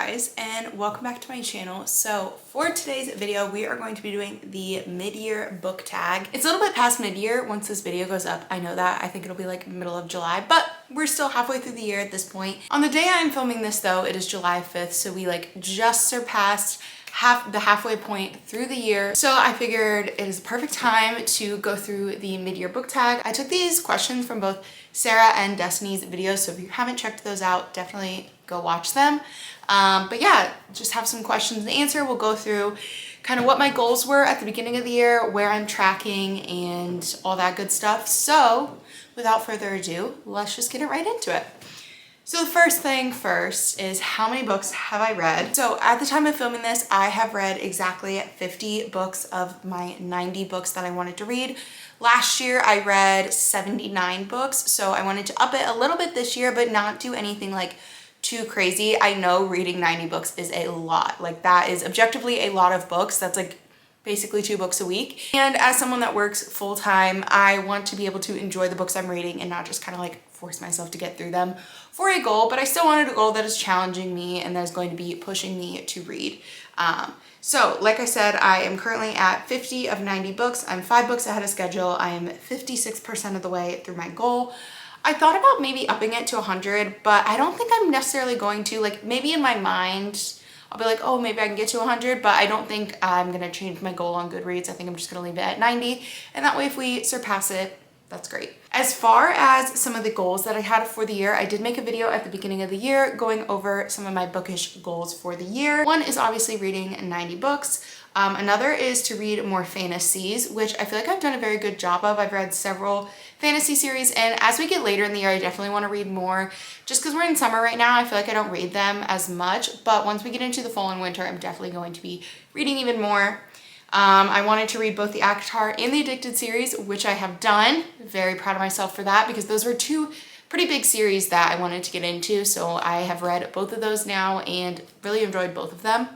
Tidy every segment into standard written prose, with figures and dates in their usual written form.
guys, and welcome back to my channel. So for today's video we are going to be doing the mid-year book tag. It's a little bit past mid-year once this video goes up. I know that. I think it'll be like middle of July, but we're still halfway through the year at this point. On the day I'm filming this though, it is July 5th, so we like just surpassed the halfway point through the year. So I figured it is a perfect time to go through the mid-year book tag. I took these questions from both Sarah and Destiny's videos, so if you haven't checked those out, definitely go watch them. But yeah, just have some questions to answer. We'll go through kind of what my goals were at the beginning of the year, where I'm tracking, and all that good stuff. So without further ado, let's just get right into it. So the first thing first is how many books have I read? So at the time of filming this, I have read exactly 50 books of my 90 books that I wanted to read. Last year I read 79 books, so I wanted to up it a little bit this year, but not do anything like too crazy. I know reading 90 books is a lot. Like that is objectively a lot of books. That's like basically 2 books a week. And as someone that works full-time, I want to be able to enjoy the books I'm reading and not just kind of like force myself to get through them for a goal, but I still wanted a goal that is challenging me and that is going to be pushing me to read. So like I said, I am currently at 50 of 90 books. I'm 5 books ahead of schedule. I am 56% of the way through my goal. I thought about maybe upping it to 100, but I don't think I'm necessarily going to. Like maybe in my mind, I'll be like, oh, maybe I can get to 100, but I don't think I'm gonna change my goal on Goodreads. I think I'm just gonna leave it at 90. And that way if we surpass it, that's great. As far as some of the goals that I had for the year, I did make a video at the beginning of the year going over some of my bookish goals for the year. One is obviously reading 90 books. Another is to read more fantasies, which I feel like I've done a very good job of. I've read several fantasy series, and as we get later in the year, I definitely want to read more. Just because we're in summer right now, I feel like I don't read them as much, but once we get into the fall and winter, I'm definitely going to be reading even more. I wanted to read both the ACOTAR and the Addicted series, which I have done. Very proud of myself for that because those were 2 pretty big series that I wanted to get into. So I have read both of those now and really enjoyed both of them.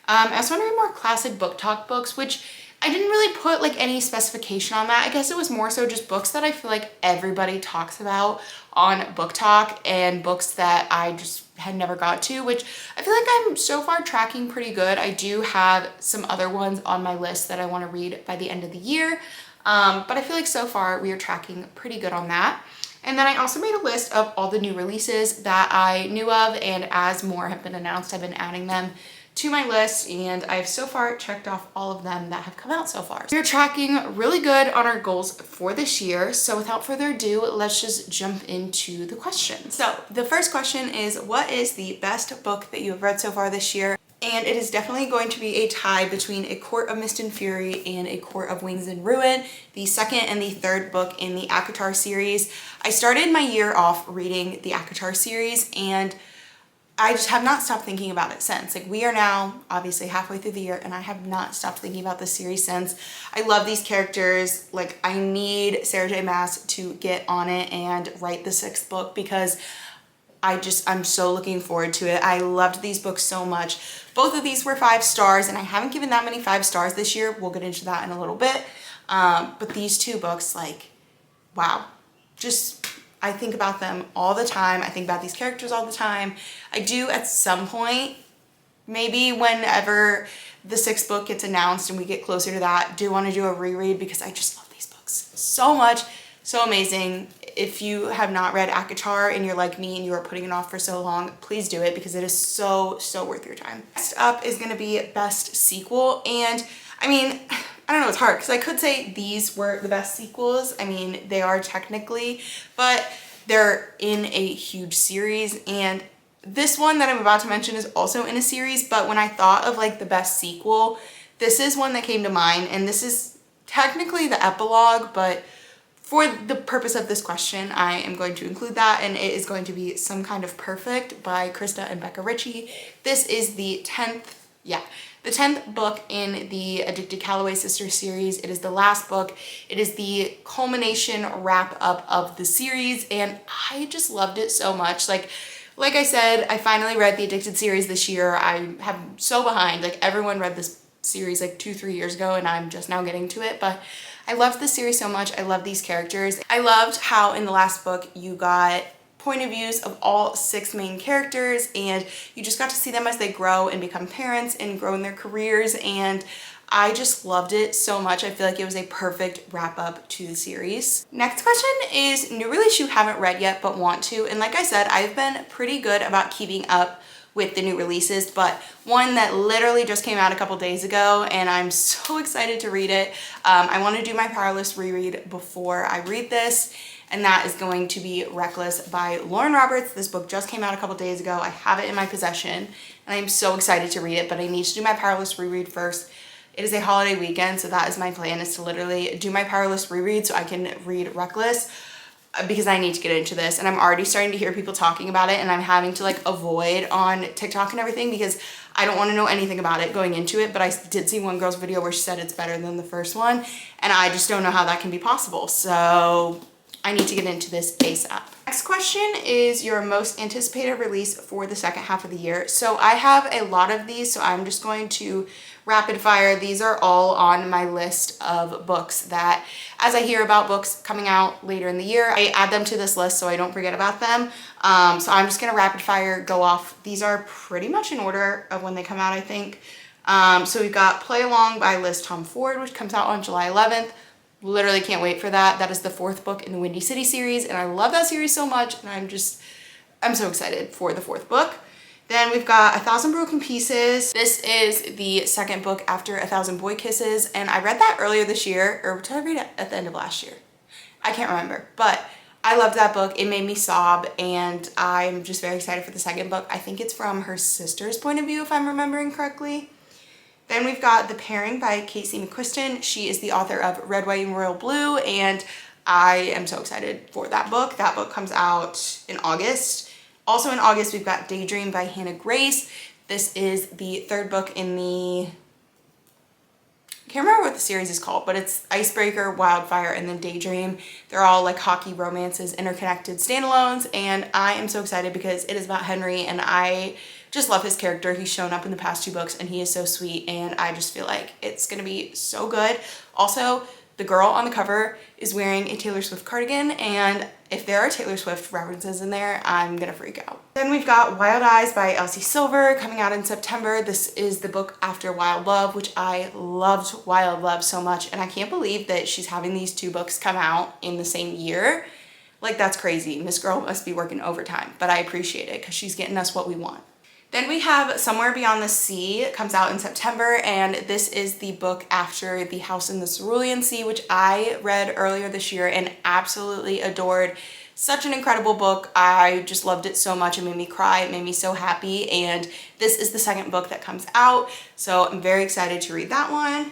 I also want to read more classic book talk books, which I didn't really put like any specification on that. I guess it was more so just books that I feel like everybody talks about on Book Talk and books that I just had never got to, which I feel like I'm so far tracking pretty good. I do have some other ones on my list that I want to read by the end of the year, but I feel like so far we are tracking pretty good on that. And then I also made a list of all the new releases that I knew of, and as more have been announced, I've been adding them to my list, and I've so far checked off all of them that have come out so far. We're tracking really good on our goals for this year, so without further ado, let's just jump into the questions. So the first question is, what is the best book that you have read so far this year? And it is definitely going to be a tie between A Court of Mist and Fury and A Court of Wings and Ruin, the second and the third book in the ACOTAR series. I started my year off reading the ACOTAR series, and I just have not stopped thinking about it since. Like we are now obviously halfway through the year and I have not stopped thinking about this series since. I love these characters. Like I need Sarah J Maas to get on it and write the 6th book because I'm so looking forward to it. I loved these books so much. Both of these were 5 stars and I haven't given that many 5 stars this year. We'll get into that in a little bit. But these 2 books, like, wow, just I think about them all the time. I think about these characters all the time. I do at some point, maybe whenever the 6th book gets announced and we get closer to that, do want to do a reread because I just love these books so much. So amazing. If you have not read ACOTAR and you're like me and you are putting it off for so long, please do it because it is so worth your time. Next up is going to be best sequel, and I mean, I don't know, it's hard because I could say these were the best sequels. I mean, they are technically, but they're in a huge series, and this one that I'm about to mention is also in a series, but when I thought of like the best sequel, this is one that came to mind, and this is technically the epilogue, but for the purpose of this question, I am going to include that, and it is going to be Some Kind of Perfect by Krista and Becca Ritchie. This is the 10th book in the Addicted Calloway Sisters series. It is the last book. It is the culmination wrap up of the series, and I just loved it so much. Like I said, I finally read the Addicted series this year. I have so behind. Like everyone read this series like 2-3 years ago, and I'm just now getting to it, but I loved this series so much. I love these characters. I loved how in the last book you got point of views of all 6 main characters, and you just got to see them as they grow and become parents and grow in their careers, and I just loved it so much. I feel like it was a perfect wrap up to the series. Next question is new release you haven't read yet but want to, and like I said, I've been pretty good about keeping up with the new releases, but one that literally just came out a couple days ago and I'm so excited to read it. I want to do my Powerless reread before I read this, and that is going to be Reckless by Lauren Roberts. This book just came out a couple days ago. I have it in my possession and I'm so excited to read it, but I need to do my Powerless reread first. It is a holiday weekend, so that is my plan, is to literally do my Powerless reread so I can read Reckless, because I need to get into this, and I'm already starting to hear people talking about it, and I'm having to like avoid on TikTok and everything because I don't want to know anything about it going into it. But I did see one girl's video where she said it's better than the first one, and I just don't know how that can be possible. So I need to get into this ASAP. Next question is your most anticipated release for the second half of the year. So I have a lot of these, so I'm just going to rapid fire. These are all on my list of books that, as I hear about books coming out later in the year, I add them to this list so I don't forget about them. So I'm just gonna rapid fire go off. These are pretty much in order of when they come out, I think. So we've got Play Along by Liz Tom Ford, which comes out on July 11th. Literally can't wait for that. That is the 4th book in the Windy City series, and I love that series so much, and I'm so excited for the 4th book. Then we've got 1,000 Broken Pieces. This is the 2nd book after 1,000 Boy Kisses, and I read that earlier this year, or did I read it at the end of last year? I can't remember, but I loved that book. It made me sob, and I'm just very excited for the 2nd book. I think it's from her sister's point of view, if I'm remembering correctly. Then we've got The Pairing by Casey McQuiston. She is the author of Red, White, and Royal Blue, and I am so excited for that book. That book comes out in August. Also in August, we've got Daydream by Hannah Grace. This is the 3rd book in the, I can't remember what the series is called, but it's Icebreaker, Wildfire, and then Daydream. They're all like hockey romances, interconnected standalones, and I am so excited because it is about Henry, and I just love his character. He's shown up in the past 2 books, and he is so sweet, and I just feel like it's gonna be so good. Also, the girl on the cover is wearing a Taylor Swift cardigan, and if there are Taylor Swift references in there, I'm gonna freak out. Then we've got Wild Eyes by Elsie Silver coming out in September. This is the book after Wild Love, which I loved Wild Love so much, and I can't believe that she's having these 2 books come out in the same year. Like, that's crazy. This girl must be working overtime, but I appreciate it because she's getting us what we want. Then we have Somewhere Beyond the Sea. It comes out in September, and this is the book after The House in the Cerulean Sea, which I read earlier this year and absolutely adored. Such an incredible book. I just loved it so much. It made me cry. It made me so happy, and this is the 2nd book that comes out, so I'm very excited to read that one.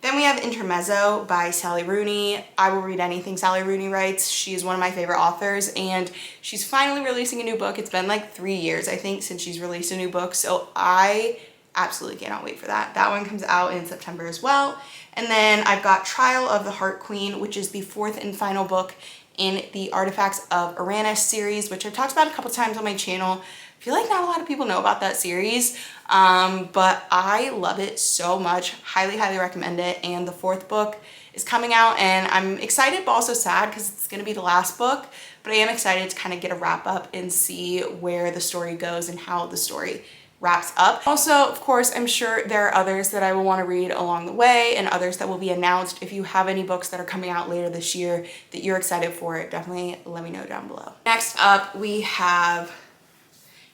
Then we have Intermezzo by Sally Rooney. I will read anything Sally Rooney writes. She is one of my favorite authors, and she's finally releasing a new book. It's been like 3 years, I think, since she's released a new book, so I absolutely cannot wait for that. That one comes out in September as well. And then I've got Trial of the Heart Queen, which is the 4th and final book in the Artifacts of Uranus series, which I've talked about a couple times on my channel. I feel like not a lot of people know about that series, but I love it so much. Highly, highly recommend it. And the 4th book is coming out, and I'm excited but also sad because it's going to be the last book, but I am excited to kind of get a wrap up and see where the story goes and how the story wraps up. Also, of course, I'm sure there are others that I will want to read along the way and others that will be announced. If you have any books that are coming out later this year that you're excited for, definitely let me know down below. Next up, we have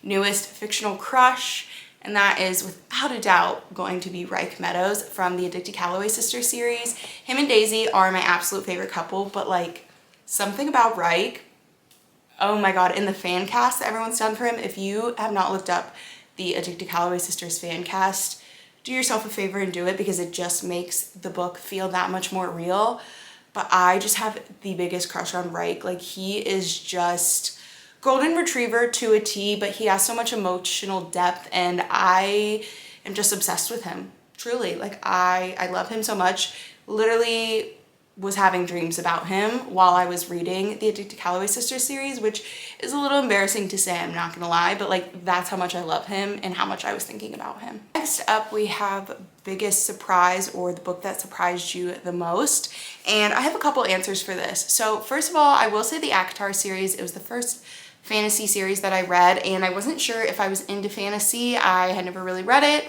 newest fictional crush, and that is without a doubt going to be Reich Meadows from the Addicted Calloway Sisters series. Him and Daisy are my absolute favorite couple, but like something about Reich, oh my god, in the fan cast that everyone's done for him, if you have not looked up the Addicted Calloway Sisters fan cast, do yourself a favor and do it, because it just makes the book feel that much more real. But I just have the biggest crush on Reich. Like, he is just golden retriever to a T, but he has so much emotional depth, and I am just obsessed with him. Truly, like I love him so much. Literally was having dreams about him while I was reading the Addicted Calloway Sisters series, which is a little embarrassing to say, I'm not gonna lie, but like that's how much I love him and how much I was thinking about him. Next up, we have biggest surprise, or the book that surprised you the most, and I have a couple answers for this. So first of all, I will say the ACOTAR series. It was the first fantasy series that I read, and I wasn't sure if I was into fantasy. I had never really read it,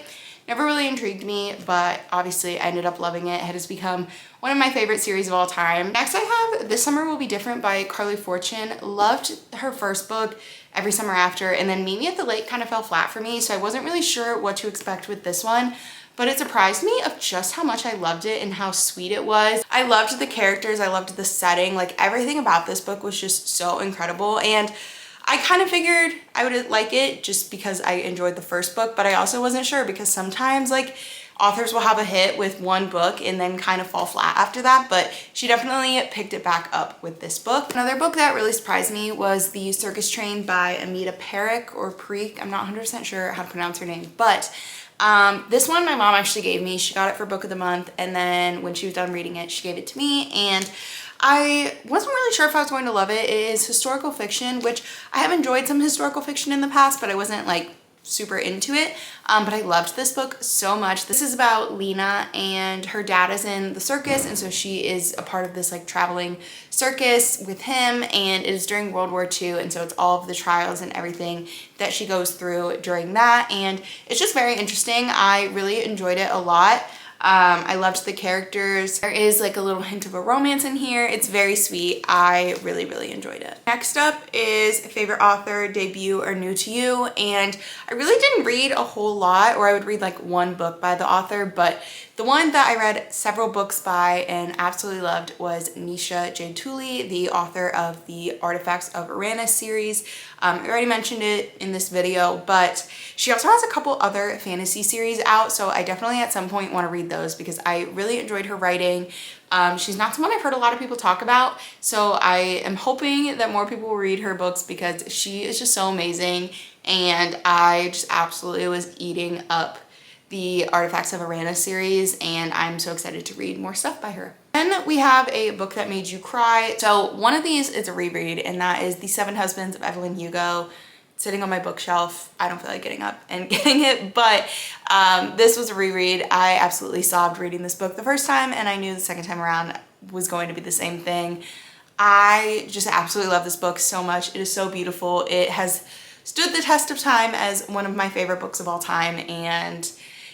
never really intrigued me, but obviously I ended up loving it. It has become one of my favorite series of all time. Next I have This Summer Will Be Different by Carly Fortune. Loved her first book, Every Summer After, and then Meet Me at the Lake kind of fell flat for me, so I wasn't really sure what to expect with this one. But it surprised me of just how much I loved it and how sweet it was. I loved the characters, I loved the setting, like everything about this book was just so incredible. And I kind of figured I would like it just because I enjoyed the first book, but I also wasn't sure because sometimes like authors will have a hit with one book and then kind of fall flat after that, but she definitely picked it back up with this book. Another book that really surprised me was The Circus Train by Amita Parekh or Parikh. I'm not 100% sure how to pronounce her name, but this one my mom actually gave me. She got it for book of the month, and then when she was done reading it, she gave it to me, and I wasn't really sure if I was going to love it. It is historical fiction, which I have enjoyed some historical fiction in the past, but I wasn't like super into it. But I loved this book so much. This is about Lena, and her dad is in the circus, and so she is a part of this like traveling circus with him, and it is during World War II, and so it's all of the trials and everything that she goes through during that, and it's just very interesting. I really enjoyed it a lot. I loved the characters. There is like a little hint of a romance in here. It's very sweet. I really, really enjoyed it. Next up is favorite author, debut, or new to you. And I really didn't read a whole lot, or I would read like one book by the author, but the one that I read several books by and absolutely loved was Nisha J. Tooley, the author of the Artifacts of Uranus series. I already mentioned it in this video, but she also has a couple other fantasy series out, so I definitely at some point want to read those because I really enjoyed her writing. She's not someone I've heard a lot of people talk about, so I am hoping that more people will read her books because she is just so amazing, and I just absolutely was eating up the Artifacts of Uranus series, and I'm so excited to read more stuff by her. Then we have a book that made you cry. So one of these is a reread, and that is The Seven Husbands of Evelyn Hugo. It's sitting on my bookshelf. I don't feel like getting up and getting it, but this was a reread. I absolutely sobbed reading this book the first time, and I knew the second time around was going to be the same thing. I just absolutely love this book so much. It is so beautiful. It has stood the test of time as one of my favorite books of all time, and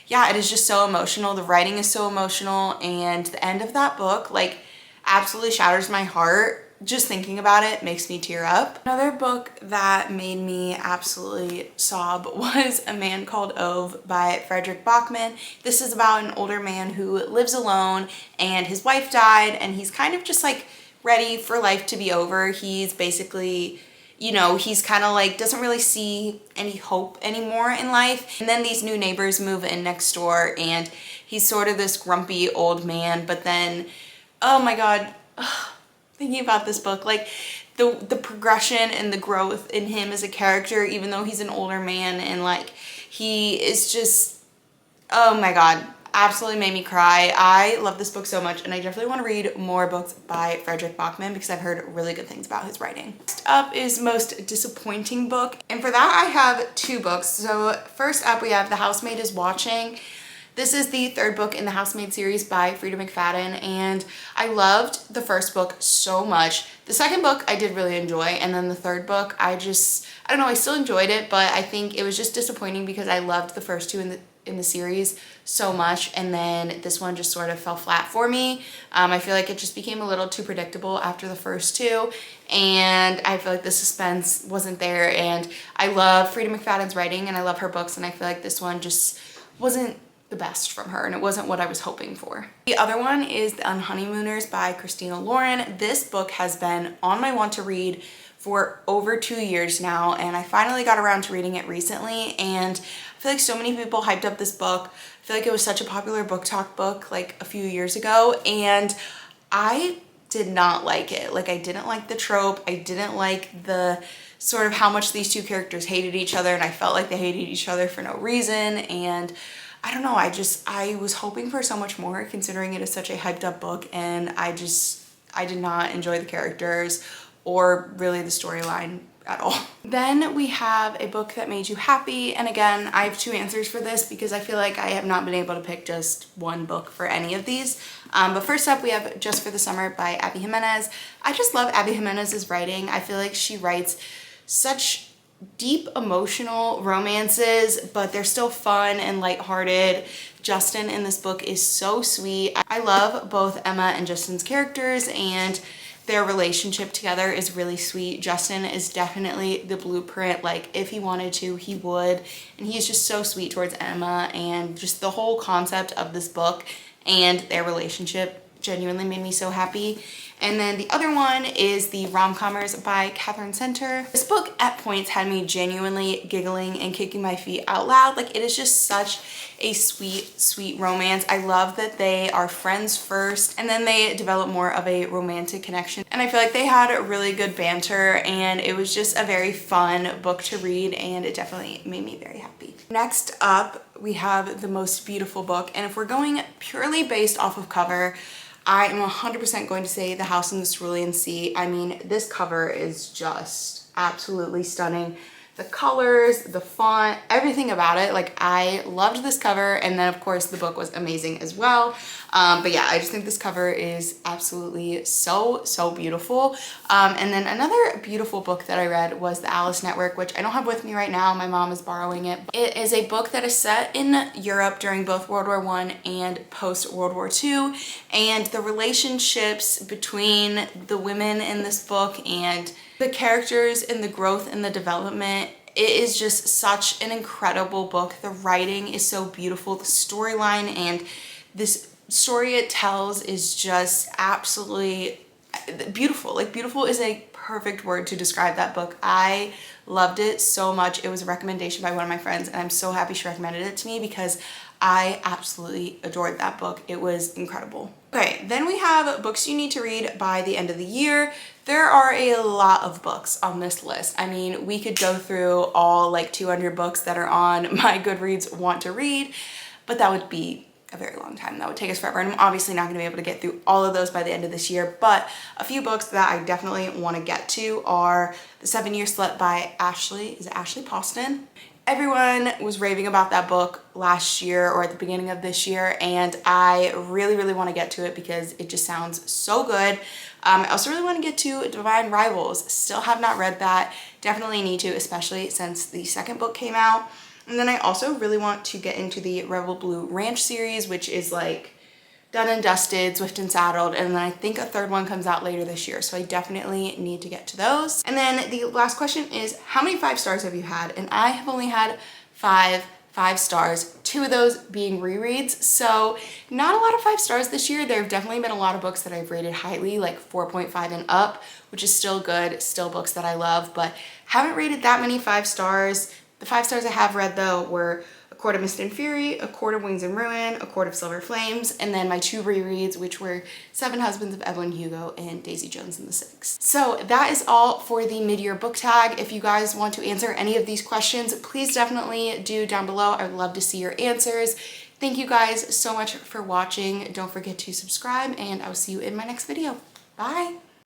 yeah, it is just so emotional. The writing is so emotional, and the end of that book like absolutely shatters my heart. Just thinking about it makes me tear up. Another book that made me absolutely sob was A Man Called Ove by Fredrik Backman. This is about an older man who lives alone, and his wife died, and he's kind of just like ready for life to be over. He's basically, you know, he's kind of like doesn't really see any hope anymore in life. And then these new neighbors move in next door, and he's sort of this grumpy old man, but then, oh my God, thinking about this book, like the progression and the growth in him as a character, even though he's an older man, and like he is just, oh my God, absolutely made me cry. I love this book so much, and I definitely want to read more books by Fredrik Backman because I've heard really good things about his writing. Next up is most disappointing book, and for that I have two books. So first up we have The Housemaid is Watching. This is the third book in the Housemaid series by Freida McFadden, and I loved the first book so much. The second book I did really enjoy, and then the third book I don't know, I still enjoyed it, but I think it was just disappointing because I loved the first two in the series so much, and then this one just sort of fell flat for me. I feel like it just became a little too predictable after the first two, and I feel like the suspense wasn't there, and I love Freida McFadden's writing and I love her books, and I feel like this one just wasn't the best from her, and it wasn't what I was hoping for. The other one is The Unhoneymooners by Christina Lauren. This book has been on my want to read for over 2 years now, and I finally got around to reading it recently, and I feel like so many people hyped up this book. I feel like it was such a popular book talk book like a few years ago, and I did not like it. Like, I didn't like the trope. I didn't like the sort of how much these two characters hated each other, and I felt like they hated each other for no reason, and I don't know, I was hoping for so much more considering it is such a hyped up book, and I did not enjoy the characters or really the storyline at all. Then we have a book that made you happy, and again, I have two answers for this because I feel like I have not been able to pick just one book for any of these. But first up we have Just for the Summer by Abby Jimenez. I just love Abby Jimenez's writing. I feel like she writes such deep emotional romances, but they're still fun and lighthearted. Justin in this book is so sweet. I love both Emma and Justin's characters, and their relationship together is really sweet. Justin is definitely the blueprint. Like, if he wanted to, he would. And he's just so sweet towards Emma, and just the whole concept of this book and their relationship genuinely made me so happy. And then the other one is The Rom-Commers by Catherine Center. This book at points had me genuinely giggling and kicking my feet out loud. Like, it is just such a sweet, sweet romance. I love that they are friends first and then they develop more of a romantic connection. And I feel like they had really good banter, and it was just a very fun book to read, and it definitely made me very happy. Next up, we have The Most Beautiful Book. And if we're going purely based off of cover, I am 100% going to say The House in the Cerulean Sea. I mean, this cover is just absolutely stunning. The colors, the font, everything about it. Like, I loved this cover, and then of course the book was amazing as well. But yeah, I just think this cover is absolutely so beautiful. And then another beautiful book that I read was The Alice Network, which I don't have with me right now. My mom is borrowing it. It is a book that is set in Europe during both World War I and post World War II, and the relationships between the women in this book and the characters and the growth and the development. It is just such an incredible book. The writing is so beautiful. The storyline and this story it tells is just absolutely beautiful. Like, beautiful is a perfect word to describe that book. I loved it so much. It was a recommendation by one of my friends, and I'm so happy she recommended it to me because I absolutely adored that book. It was incredible. Okay, then we have books you need to read by the end of the year. There are a lot of books on this list. I mean, we could go through all like 200 books that are on my Goodreads want to read, but that would be a very long time. That would take us forever, and I'm obviously not going to be able to get through all of those by the end of this year. But a few books that I definitely want to get to are The 7-Year Slut by Ashley Poston. Everyone was raving about that book last year or at the beginning of this year, and I really want to get to it because it just sounds so good. I also really want to get to Divine Rivals. Still have not read that. Definitely need to, especially since the second book came out. And then I also really want to get into the Rebel Blue Ranch series, which is like done and dusted, Swift and Saddled, and then I think a third one comes out later this year, so I definitely need to get to those. And then the last question is, how many 5 stars have you had? And I have only had 5 stars, 2 of those being rereads, so not a lot of 5 stars this year. There have definitely been a lot of books that I've rated highly, like 4.5 and up, which is still good, still books that I love, but haven't rated that many 5 stars. The 5 stars I have read though were A Court of Mist and Fury, A Court of Wings and Ruin, A Court of Silver Flames, and then my 2 rereads, which were Seven Husbands of Evelyn Hugo and Daisy Jones and the Six. So that is all for the mid-year book tag. If you guys want to answer any of these questions, please definitely do down below. I would love to see your answers. Thank you guys so much for watching. Don't forget to subscribe, and I will see you in my next video. Bye!